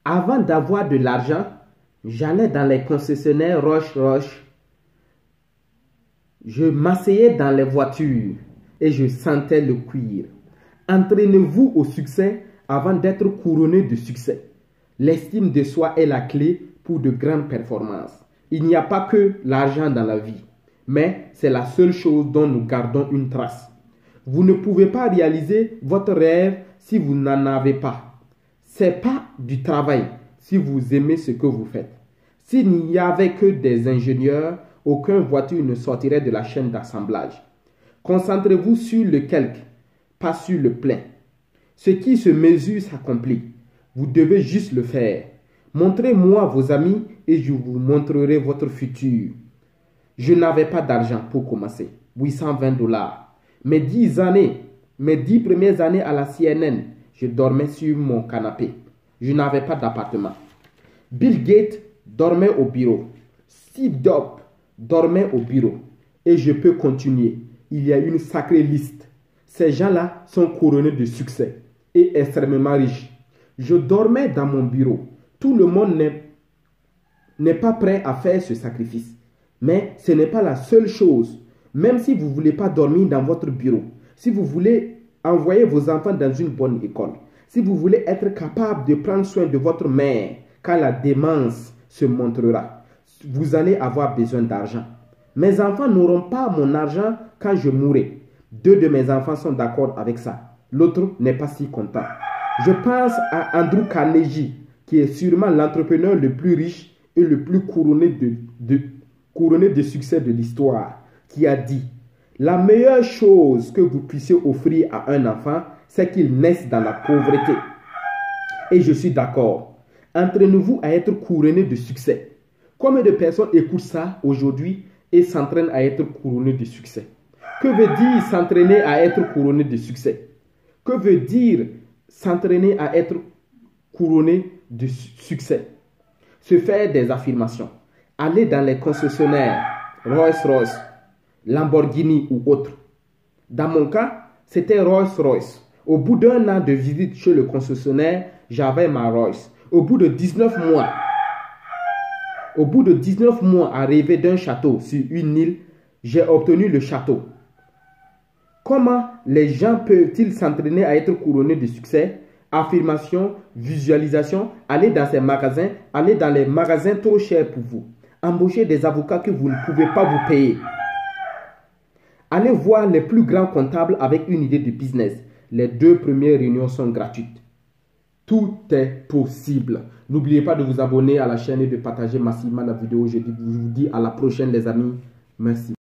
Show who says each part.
Speaker 1: Avant d'avoir de l'argent, j'allais dans les concessionnaires Roche-Roche. Je m'asseyais dans les voitures et je sentais le cuir. Entraînez-vous au succès avant d'être couronné de succès. L'estime de soi est la clé pour de grandes performances. Il n'y a pas que l'argent dans la vie, mais c'est la seule chose dont nous gardons une trace. Vous ne pouvez pas réaliser votre rêve si vous n'en avez pas. Ce n'est pas du travail si vous aimez ce que vous faites. S'il n'y avait que des ingénieurs, aucune voiture ne sortirait de la chaîne d'assemblage. Concentrez-vous sur le quelque, pas sur le plein. Ce qui se mesure s'accomplit. Vous devez juste le faire. Montrez-moi vos amis et je vous montrerai votre futur. Je n'avais pas d'argent pour commencer. 820 $. Mes 10 premières années à la CNN, je dormais sur mon canapé. Je n'avais pas d'appartement. Bill Gates dormait au bureau. Steve Jobs dormait au bureau. Et je peux continuer. Il y a une sacrée liste. Ces gens-là sont couronnés de succès et extrêmement riches. Je dormais dans mon bureau. Tout le monde n'est pas prêt à faire ce sacrifice. Mais ce n'est pas la seule chose. Même si vous ne voulez pas dormir dans votre bureau, si vous voulez envoyer vos enfants dans une bonne école, si vous voulez être capable de prendre soin de votre mère quand la démence se montrera, vous allez avoir besoin d'argent. Mes enfants n'auront pas mon argent quand je mourrai. 2 de mes enfants sont d'accord avec ça. L'autre n'est pas si content. Je pense à Andrew Carnegie, qui est sûrement l'entrepreneur le plus riche et le plus couronné de succès de l'histoire, qui a dit « La meilleure chose que vous puissiez offrir à un enfant, c'est qu'il naisse dans la pauvreté. » Et je suis d'accord. Entraînez-vous à être couronné de succès. Combien de personnes écoutent ça aujourd'hui et s'entraînent à être couronné de succès? Que veut dire s'entraîner à être couronné de succès? Que veut dire s'entraîner à être couronné de succès? Se faire des affirmations. Aller dans les concessionnaires Rolls-Royce, Lamborghini ou autres. Dans mon cas, c'était Rolls-Royce. Au bout d'1 an de visite chez le concessionnaire, j'avais ma Rolls. Au bout de 19 mois à rêver d'un château sur une île, j'ai obtenu le château. Comment les gens peuvent-ils s'entraîner à être couronnés de succès? Affirmation, visualisation, aller dans ces magasins, aller dans les magasins trop chers pour vous. Embaucher des avocats que vous ne pouvez pas vous payer. Allez voir les plus grands comptables avec une idée de business. Les 2 premières réunions sont gratuites. Tout est possible. N'oubliez pas de vous abonner à la chaîne et de partager massivement la vidéo. Je vous dis à la prochaine les amis. Merci.